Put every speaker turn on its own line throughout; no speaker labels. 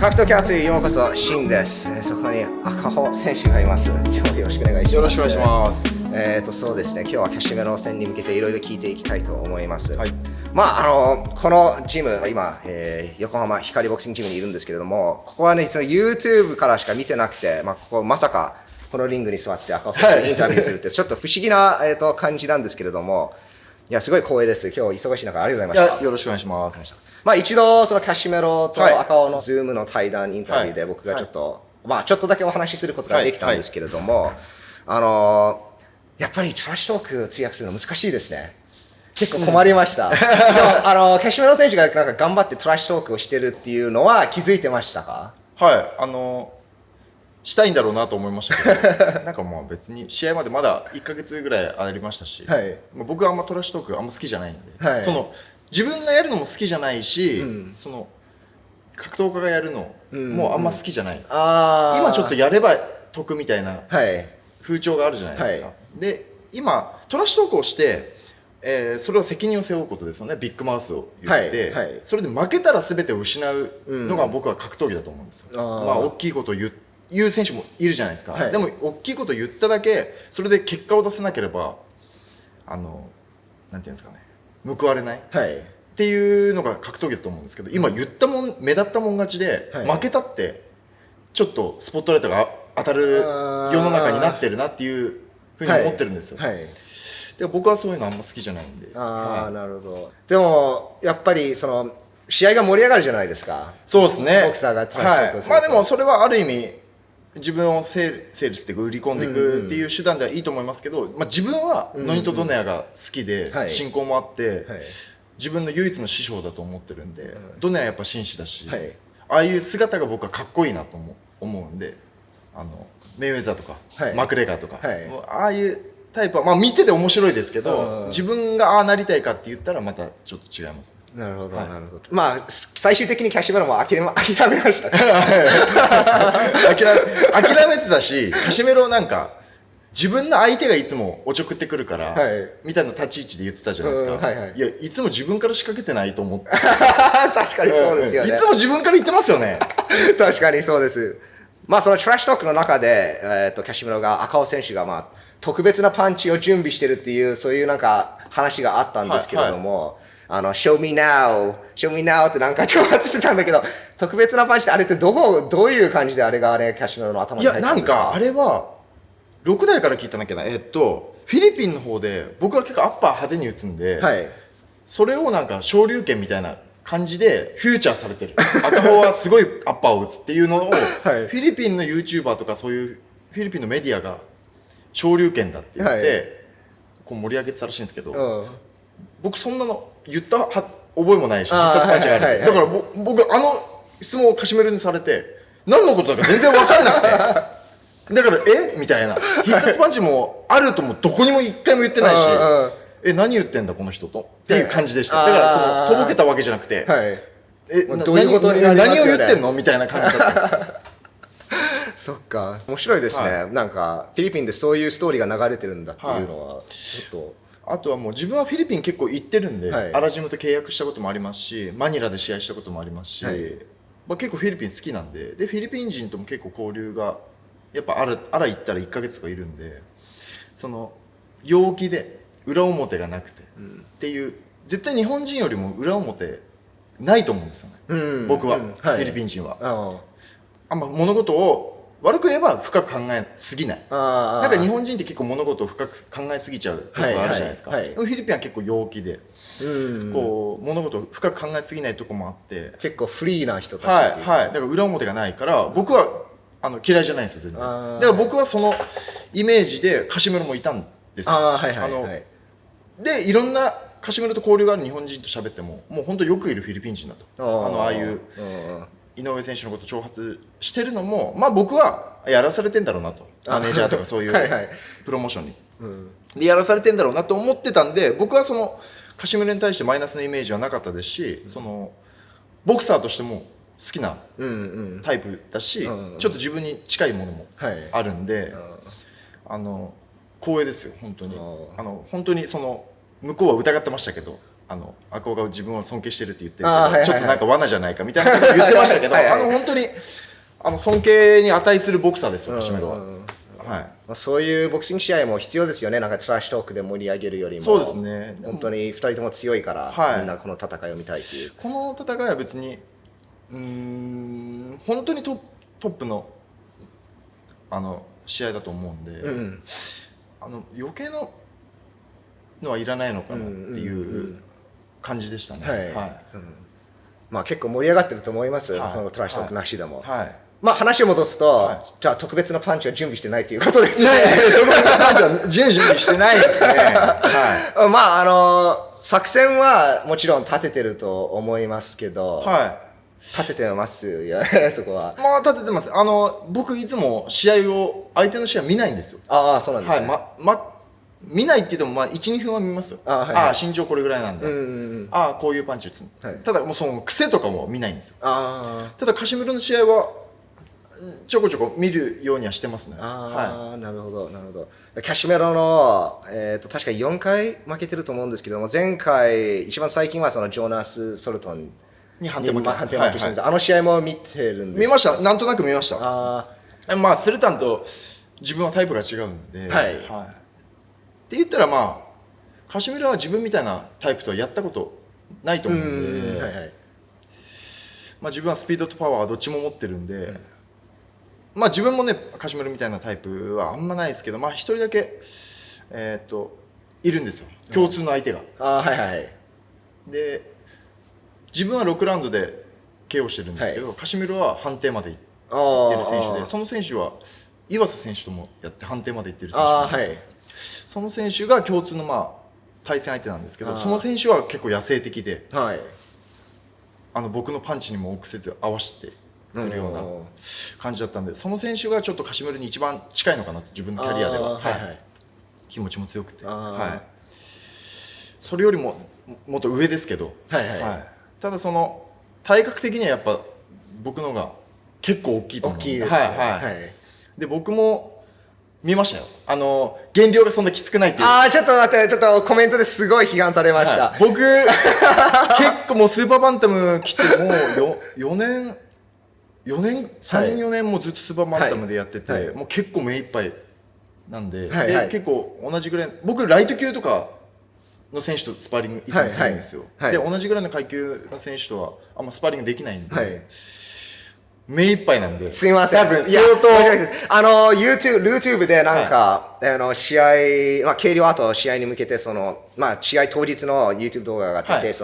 格闘キャスへようこそ、シンです。そこに赤穂選手がいます。今日よろしくお願いします。
よろしくお願いします。
そうですね、今日はキャシメロ戦に向けていろいろ聞いていきたいと思います。
はい。
このジム、今、横浜光ボクシングジムにいるんですけれども、ここはね、その YouTube からしか見てなくて、ここまさかこのリングに座って赤穂選手にインタビューするって、ちょっと不思議な、感じなんですけれども、いや、すごい光栄です。今日忙しい中ありがとうございました。
よろしくお願いします。
一度そのキャシメロと赤尾のズームの対談インタビューで僕がちょっと、ちょっとだけお話しすることができたんですけれども、やっぱりトラッシュトーク通訳するの難しいですね。結構困りました。でもキャシメロ選手がなんか頑張ってトラッシュトークをしてるっていうのは気づいてましたか？
はい、したいんだろうなと思いましたけど、なんかもう別に試合までまだ1ヶ月ぐらいありましたし、
はい、
僕はあんまトラッシュトークあんま好きじゃないんで、
はい、
その自分がやるのも好きじゃないし、その格闘家がやるのもあんま好きじゃない、今ちょっとやれば得みたいな風潮があるじゃないですか、で今トラッシュトークをして、それを責任を背負うことですよね。ビッグマウスを言って、それで負けたら全てを失うのが僕は格闘技だと思うんですよ。大きいことを言う選手もいるじゃないですか、でも大きいことを言っただけそれで結果を出せなければなんていうんですかね、報われない、っていうのが格闘技だと思うんですけど、今言ったもん目立ったもん勝ちで、負けたってちょっとスポットライトが当たる世の中になってるなっていうふうに思ってるんですよ、で僕はそういうのあんま好きじゃないんで。
なるほど。でもやっぱりその試合が盛り上がるじゃないですか。
そうですね。
ボクサーがトラッシュトークをすると、
でもそれはある意味自分をセールスで売り込んでいくっていう手段ではいいと思いますけど、自分はノニト・ドネアが好きで、親交もあって、自分の唯一の師匠だと思ってるんで、ドネアはやっぱ紳士だし、ああいう姿が僕はかっこいいなと思うんで、メイウェザーとか、マクレガーとか、ああいうタイプは、見てて面白いですけど、自分がああなりたいかって言ったらまたちょっと違います。
なるほど、なるほど。最終的にキャッシュバロも諦めました諦
めてたし、キャシメロなんか自分の相手がいつもおちょくってくるから、みたいな立ち位置で言ってたじゃないですか。いや、いつも自分から仕掛けてないと思って。
確かにそうですよね。
いつも自分から言ってますよね。
確かにそうです。そのトラッシュトークの中で、キャシメロが赤尾選手が特別なパンチを準備してるっていうそういうなんか話があったんですけれども、show me now ってなんか挑発してたんだけど、特別なパンチってあれってどういう感じであれがキャシメロの頭に入ってるんですか？
いや、なんかあれは6代から聞いたんだっけな、フィリピンの方で僕は結構アッパー派手に打つんで、それをなんか昇竜拳みたいな感じでフューチャーされてる赤穂はすごいアッパーを打つっていうのを、フィリピンの YouTuber とかそういうフィリピンのメディアが昇竜拳だって言って、こう盛り上げてたらしいんですけど、僕そんなの言った覚えもないし、必殺パンチがある、だから僕質問をカシメロにされて何のことだか全然分からなくてだからみたいな、必殺パンチもあるともどこにも一回も言ってないし何言ってんだこの人とっていう感じでした。だからとぼけたわけじゃなくて、
どういうことになりますよね、
何を言ってんのみたいな感じだったんですよ。
そっか、面白いですね、なんかフィリピンでそういうストーリーが流れてるんだっていうのは、ちょっと
あとはもう自分はフィリピン結構行ってるんで、アラジムと契約したこともありますし、マニラで試合したこともありますし、結構フィリピン好きなんで、フィリピン人とも結構交流がやっぱあら行ったら1ヶ月とかいるんで、その陽気で裏表がなくて、っていう絶対日本人よりも裏表ないと思うんですよね、僕は、フィリピン人はあんま物事を悪く言えば深く考えすぎない。なんか日本人って結構物事を深く考えすぎちゃうところあるじゃないですか。フィリピンは結構陽気で、こう物事を深く考えすぎないところもあって、
結構フリーな人たちっていう、
だから裏表がないから僕は嫌いじゃないんですよ全然。だから僕はそのイメージでカシメロもいたんですよ。でいろんなカシメロと交流がある日本人と喋ってももう本当よくいるフィリピン人だと、ああいう井上選手のこと挑発してるのも、僕はやらされてんだろうなと、マネージャーとかそういうプロモーションに、でやらされてんだろうなと思ってたんで、僕はそのカシメロに対してマイナスなイメージはなかったですし、そのボクサーとしても好きなタイプだし、ちょっと自分に近いものもあるんで、光栄ですよ本当に。本当にその向こうは疑ってましたけど、赤穂が自分を尊敬してるって言ってるけど、ちょっとなんか罠じゃないかみたいなこと言ってましたけど、本当に尊敬に値するボクサーですよ、カシメロは。
そういうボクシング試合も必要ですよね。なんかトラッシュトークで盛り上げるよりも。
そうですね。
本当に2人とも強いから、みんなこの戦いを見たいっていう。
この戦いは別に本当にトップの試合だと思うんで、余計なのはいらないのかなっていう感じでしたね。
まあ結構盛り上がってると思います、そのトラッシュトークなしでも。まあ話を戻すと、じゃあ特別なパンチは準備してないということですね。
特別なパンチは準備してないですね。
まあ作戦はもちろん立ててると思いますけど、立ててますよね、そこは。
まあ立ててます。僕いつも相手の試合見ないんですよ。
ああ、そうなんですね。
見ないって言っても1、2分は見ますよ。身長これぐらいなんだ。こういうパンチ打つ。ただもうその癖とかも見ないんですよ。ただカシメロの試合はちょこちょこ見るようにはしてますね。
なるほどなるほど。カシメロの、確か4回負けてると思うんですけども、前回一番最近はそのジョナス・ソルトン
に判定負けして
るんです。あの試合も見てるんです。
見ました。なんとなく見ました。まあスルタンと自分はタイプが違うんで、って言ったらまあカシメロは自分みたいなタイプとはやったことないと思うんで、まあ自分はスピードとパワーはどっちも持ってるんで、まあ自分もねカシメロみたいなタイプはあんまないですけど、まあ一人だけいるんですよ、共通の相手が。で自分は6ラウンドで KO してるんですけど、カシメロは判定までいってる選手で、その選手は岩佐選手ともやって判定までいってる選手なんですよ。その選手が共通のまあ対戦相手なんですけど、その選手は結構野生的で、僕のパンチにも臆せず合わせてくるような感じだったんで、その選手がちょっとカシメロに一番近いのかなと、自分のキャリアでは。気持ちも強くて、それよりももっと上ですけど、ただその体格的にはやっぱ僕のが結構大きいと思う。
大きいですね。
で僕も見ましたよ。減量がそんなきつくないっていう。
ちょっと待って、ちょっとコメントですごい批判されました。
僕結構もうスーパーバンタム来てもう4年3、4年もずっとスーパーバンタムでやってて、もう結構目いっぱいなんで、結構同じぐらい、僕ライト級とかの選手とスパーリングいつもするんですよ。で同じぐらいの階級の選手とはあんまスパーリングできないんで、目いっぱいなんで。
すいません。
多分相
当YouTube でなんか、試合、計量後試合に向けて試合当日の YouTube 動画があって、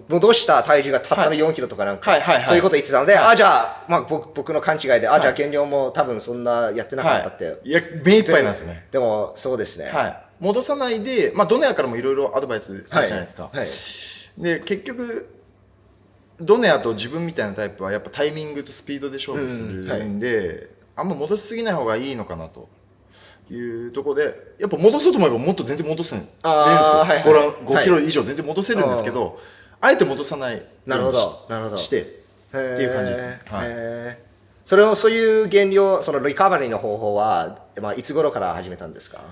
戻した体重がたったの4キロとかなんか、そういうこと言ってたので、じゃあ、僕の勘違いで、じゃあ減量も多分そんなやってなかったって。
いや、目いっぱいなんですね。
でも、そうですね。
戻さないで、ドネアからもいろいろアドバイスあるじゃないですか。で、結局、ドネアと自分みたいなタイプはやっぱタイミングとスピードで勝負するんで、あんま戻しすぎない方がいいのかなというところで、やっぱ戻そうと思えばもっと全然戻せるんですよ。5キロ以上全然戻せるんですけど、あえて戻さないようにしてっていう感じですね。
そういう減量、リカバリーの方法はいつ頃から始めたんですか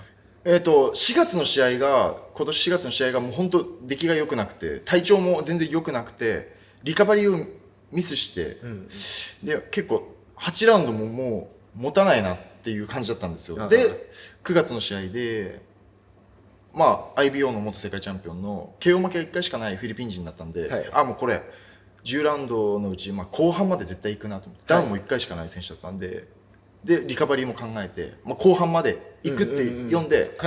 ？4月の試合が、今年4月の試合がもう本当出来が良くなくて、体調も全然良くなくて、リカバリーをミスして、で結構8ラウンドももう持たないなっていう感じだったんですよ。で9月の試合で、IBO の元世界チャンピオンの KO 負けが1回しかないフィリピン人だったんで、もうこれ10ラウンドのうち、後半まで絶対行くなと思って、ダウンも1回しかない選手だったんで、リカバリーも考えて、後半まで行くって読んで、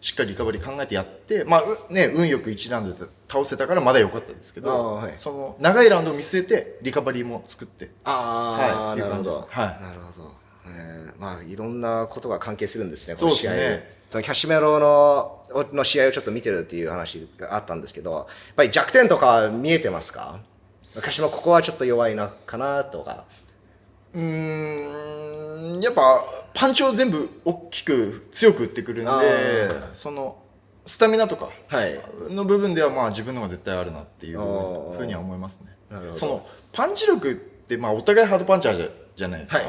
しっかりリカバリー考えてやって、運よく1ラウンドで倒せたからまだ良かったんですけど、その長いラウンドを見据えてリカバリーも作って、っていう感じです。
なるほど。いろんなことが関係するんですね、この試合。キャシメロの試合をちょっと見てるっていう話があったんですけど、やっぱり弱点とか見えてますか？キャシメロここはちょっと弱いなかなとか。
やっぱパンチを全部大きく強く打ってくるんで、そのスタミナとかの部分では自分の方が絶対あるなっていうふうには思いますね。そのパンチ力ってお互いハードパンチャーじゃないですか。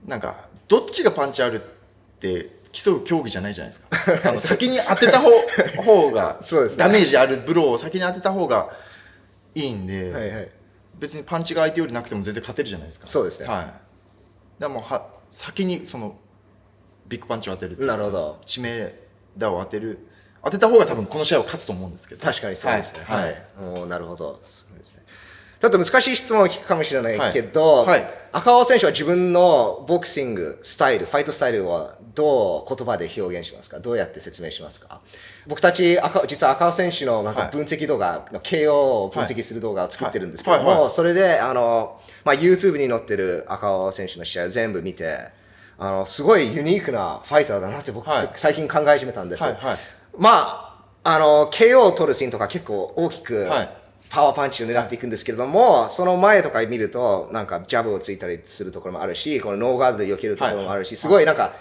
なんかどっちがパンチあるって競う競技じゃないじゃないですか先に当てた方が
そうです、ね、
ダメージあるブローを先に当てた方がいいんで、
はいはい、
別にパンチが相手よりなくても全然勝てるじゃないですか。
そうですね、
はい、でも先にそのビッグパンチを当てる、
なるほど、
致命打を当てた方が多分この試合を勝つと思うんですけど。
確かにそうですね、はい、はい、なるほど、そうですね。ちょっと難しい質問を聞くかもしれないけど、はいはい、赤尾選手は自分のボクシングスタイル、ファイトスタイルをどう言葉で表現しますか？どうやって説明しますか？僕たち実は赤尾選手のなんか分析動画、KO を分析する動画を作ってるんですけども、それでYouTube に載ってる赤尾選手の試合を全部見て、すごいユニークなファイターだなって僕、最近考え始めたんです。KO を取るシーンとか結構大きく、パワーパンチを狙っていくんですけれども、その前とか見ると、なんかジャブをついたりするところもあるし、このノーガードで避けるところもあるし、すごいなんか、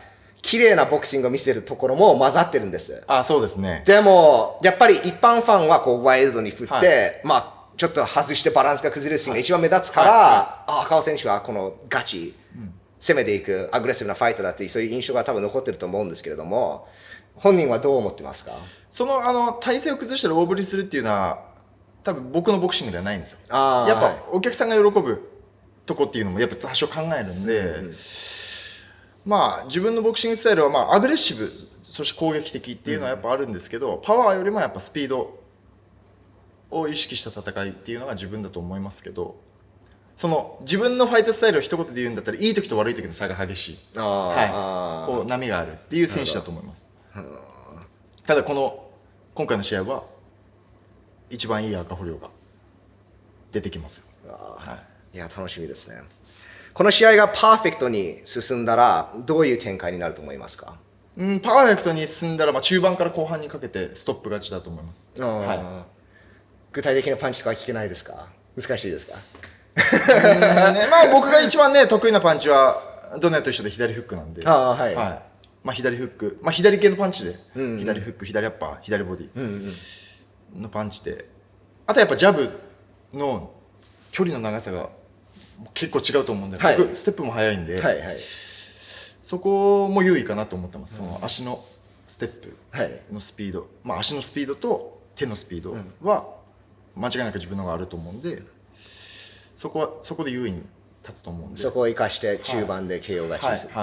綺麗なボクシングを見せるところも混ざってるんです。
そうですね。
でも、やっぱり一般ファンはこうワイルドに振って、ちょっと外してバランスが崩れるシーンが一番目立つから、赤尾選手はこのガチ、攻めていくアグレッシブなファイターだっていう、そういう印象が多分残ってると思うんですけれども、本人はどう思ってますか？
その体勢を崩したら大振りするっていうのは多分僕のボクシングではないんですよ。やっぱお客さんが喜ぶとこっていうのもやっぱ多少考えるんで、自分のボクシングスタイルはアグレッシブ、そして攻撃的っていうのはやっぱあるんですけど、パワーよりもやっぱスピードを意識した戦いっていうのが自分だと思いますけど、その自分のファイトスタイルを一言で言うんだったら、いい時と悪い時の差が激しい、こう波があるっていう選手だと思います。ただ今回の試合は一番いい赤穂亮が出てきますよ。
いや、楽しみですね。この試合がパーフェクトに進んだらどういう展開になると思いますか？
パーフェクトに進んだら、中盤から後半にかけてストップ勝ちだと思います。
具体的なパンチとか聞けないですか？難しいですか？
僕が一番ね得意なパンチはドネと一緒で左フックなんで、左フック、左系のパンチで、左フック、左アッパー、左ボディのパンチで、あとやっぱジャブの距離の長さが結構違うと思うんで、僕ステップも速いんで、そこも優位かなと思ってます。その足のステップのスピード、足のスピードと手のスピードは間違いなく自分の方があると思うんで、そこで優位に立つと思うんで、
そこを生かして中盤で KO 勝ちする。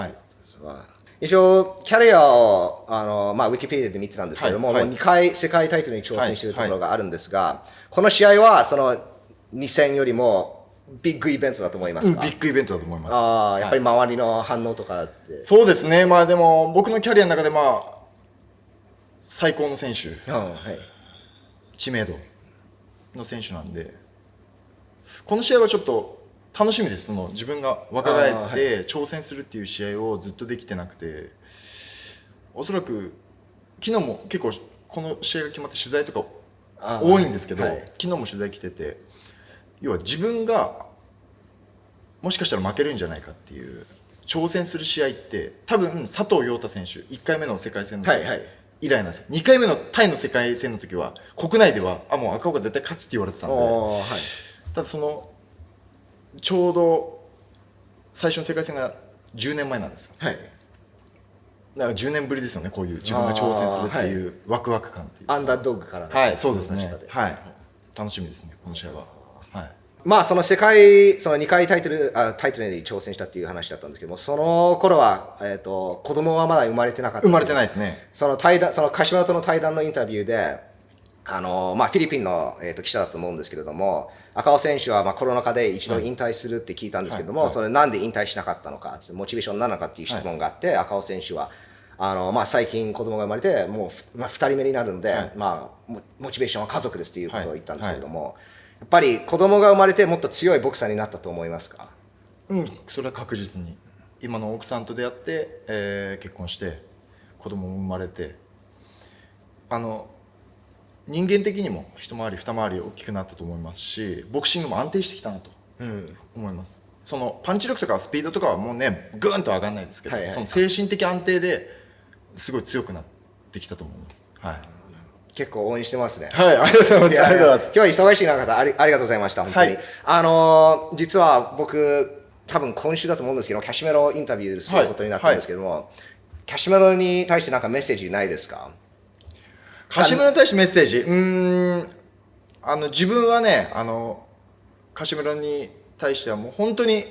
一応キャリアをウィキペディアで見てたんですけども、2回世界タイトルに挑戦しているところがあるんですが、この試合はその2戦よりもビッグイベントだと思いますか？
ビッグイベントだと思います。
やっぱり周りの反応とかって。
そうですね。でも僕のキャリアの中で最高の選手、知名度の選手なんで、この試合はちょっと楽しみです。自分が若返って挑戦するっていう試合をずっとできてなくて、おそらく昨日も結構この試合が決まって取材とか多いんですけど、昨日も取材来てて、要は自分がもしかしたら負けるんじゃないかっていう挑戦する試合って多分佐藤陽太選手1回目の世界戦の時以来なんですよ。2回目のタイの世界戦の時は国内ではもう赤穂が絶対勝つって言われてたんで、ただちょうど最初の世界戦が10年前なんですよ。だから10年ぶりですよね、こういう自分が挑戦するっていうワクワク感っていう、
アンダードッグから
そうですね。楽しみですね、この試合は。
その2回タイトルに挑戦したっていう話だったんですけども、その頃は、子供はまだ生まれてなかった。
生まれてないですね。
そのカシマロとの対談のインタビューで、フィリピンの、記者だと思うんですけれども、赤尾選手はコロナ禍で一度引退するって聞いたんですけれども、それなんで引退しなかったのか、モチベーションなのかっていう質問があって、赤尾選手は最近子供が生まれてもう2人目になるので、モチベーションは家族ですっていうことを言ったんですけれども、やっぱり子供が生まれてもっと強いボクサーになったと思いますか？
それは確実に。今の奥さんと出会って、結婚して子供も生まれて、人間的にも一回り二回り大きくなったと思いますし、ボクシングも安定してきたなと思います。そのパンチ力とかスピードとかはもうねグーンと上がらないですけど、その精神的安定ですごい強くなってきたと思います。
結構応援してますね。
ありがとうございます。
今日は忙しい中ありがとうございました。本当に、実は僕多分今週だと思うんですけど、キャシメロインタビューすることになったんですけども、キャシメロに対してなんかメッセージないですか？
カシメロに対してメッセージ、自分はね、カシメロに対してはもう本当に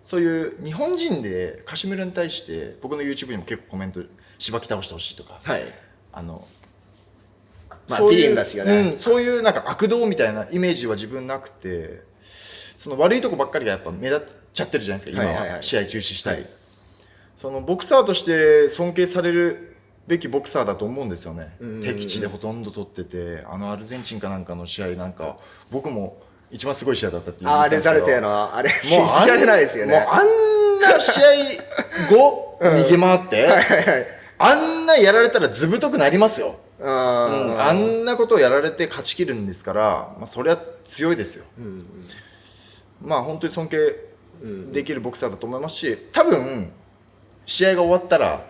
そういう日本人でカシメロに対して僕の YouTube にも結構コメントしばき倒してほしいとか、
はい、
そういう、
ですよね、
そういうなんか悪道みたいなイメージは自分なくて、その悪いとこばっかりがやっぱ目立っちゃってるじゃないですか今は、試合中止したり、そのボクサーとして尊敬されるべきボクサーだと思うんですよね。敵地でほとんど取ってて、アルゼンチンかなんかの試合なんか僕も一番すごい試合だったっていう
レザルテのあれ信じられないですよね。
もうあんな試合後逃げ回ってあんなやられたらずぶとくなりますよ。あんなことをやられて勝ち切るんですから、それは強いですよ。本当に尊敬できるボクサーだと思いますし、多分試合が終わったら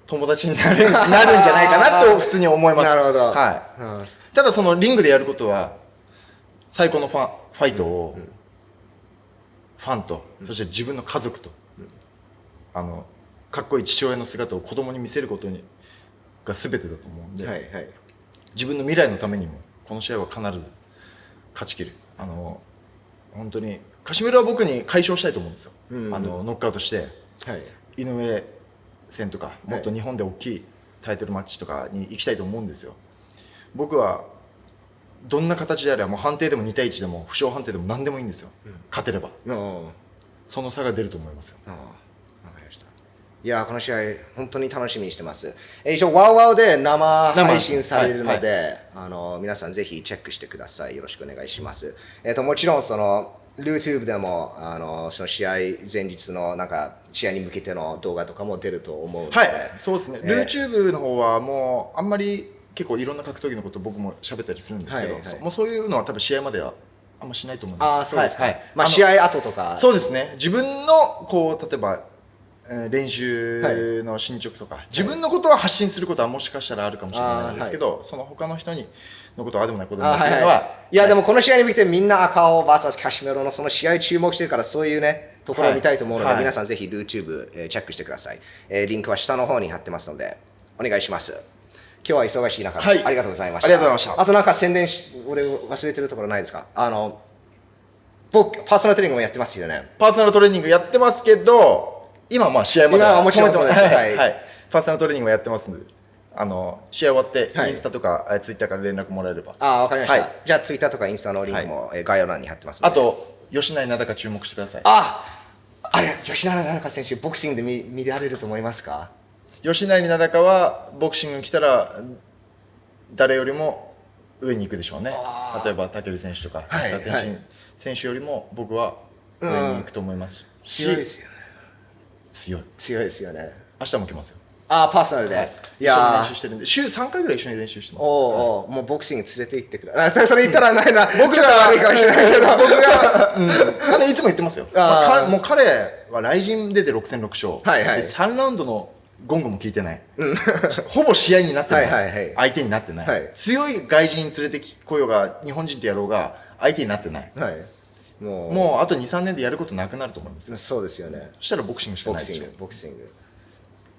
友達になるんじゃないかなと普通に思います。
なるほど。
ただそのリングでやることは最高のファイトをファンと、そして自分の家族と、かっこいい父親の姿を子供に見せることが全てだと思うんで、自分の未来のためにもこの試合は必ず勝ち切る。本当にカシメロは僕に解消したいと思うんですよ。ノックアウトして、井上戦とかもっと日本で大きいタイトルマッチとかに行きたいと思うんですよ。僕はどんな形であればもう判定でも2対1でも負傷判定でも何でもいいんですよ、勝てれば。その差が出ると思いますよ。
いやこの試合本当に楽しみにしてます。一応ワウワウで生配信されるので、皆さんぜひチェックしてください。よろしくお願いします。もちろんそのYouTube でもその試合前日のなんか試合に向けての動画とかも出ると思うので、
そうですね。YouTube の方はもうあんまり結構いろんな格闘技のこと僕も喋ったりするんですけど、もうそういうのは多分試合まではあんましないと思います。
そうですか。試合後とか。
そうですね。自分のこう例えば練習の進捗とか、自分のことは発信することはもしかしたらあるかもしれないですけど、その他の人のことはあでもないこともっていうのは、
いやでもこの試合に見てみんな赤尾 VS キャシメロのその試合注目してるから、そういうねところを見たいと思うので、皆さんぜひ YouTube チェックしてください。リンクは下の方に貼ってますのでお願いします。今日は忙しい中、ありがとうございました。
ありがとうございました。
あとなんか宣伝俺忘れてるところないですか？僕パーソナルトレーニングもやってますよね。
パーソナルトレーニングやってますけど、今試合まで
はもちろんそうです。
パーソナルトレーニングもやってますので、試合終わってインスタとかツイッターから連絡もらえれば。
わかりました。じゃあツイッターとかインスタのリンクも概要欄に貼ってますので。
あと吉成名高注目してください。
あれ吉成名高選手ボクシングで見られると思いますか？
吉成名高はボクシング来たら誰よりも上に行くでしょうね。例えば武尊選手とか天心選手よりも僕は上に行くと思いますし、
強いですよね。強いですよね。
明日も来ますよ。
パーソナルで。
一緒に練習してるんで、週3回ぐらい一緒に練習してます。
もうボクシング連れて行ってくれ。それ言ったらないな。僕が悪いかもしれないけど。
僕がいつも言ってますよ。もう彼は雷神出て6戦6勝。で3ラウンドのゴングも聞いてない。ほぼ試合になってない。相手になってない。強い外人連れてこようが日本人とやろうが相手になってない。もうあと 2,3 年でやることなくなると思います。
そうですよね。
そしたらボクシングしかないでしょ。
ボクシング。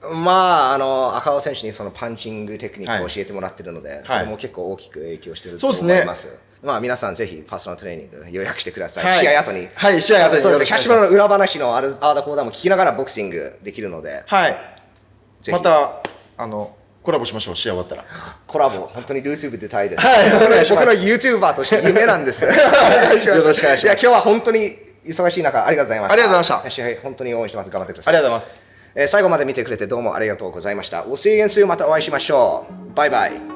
赤尾選手にそのパンチングテクニックを教えてもらってるので、それも結構大きく影響してると思います。皆さんぜひパーソナルトレーニング予約してください。試合後に。
試合後に。
そうですね。キャシメロの裏話のあーだこーだも聞きながらボクシングできるので。
またコラボしましょう。試合終わったら。
コラボ本当に YouTube 出たいです。僕の YouTuber として夢なんです。よろしくお願いします。今日は本当に忙しい中ありがとうございました。
ありがとうございました。
試合本当に応援してます。頑張ってください。
ありがとうございます。
最後まで見てくれてどうもありがとうございました。We'll see you again soon. またお会いしましょう。バイバイ。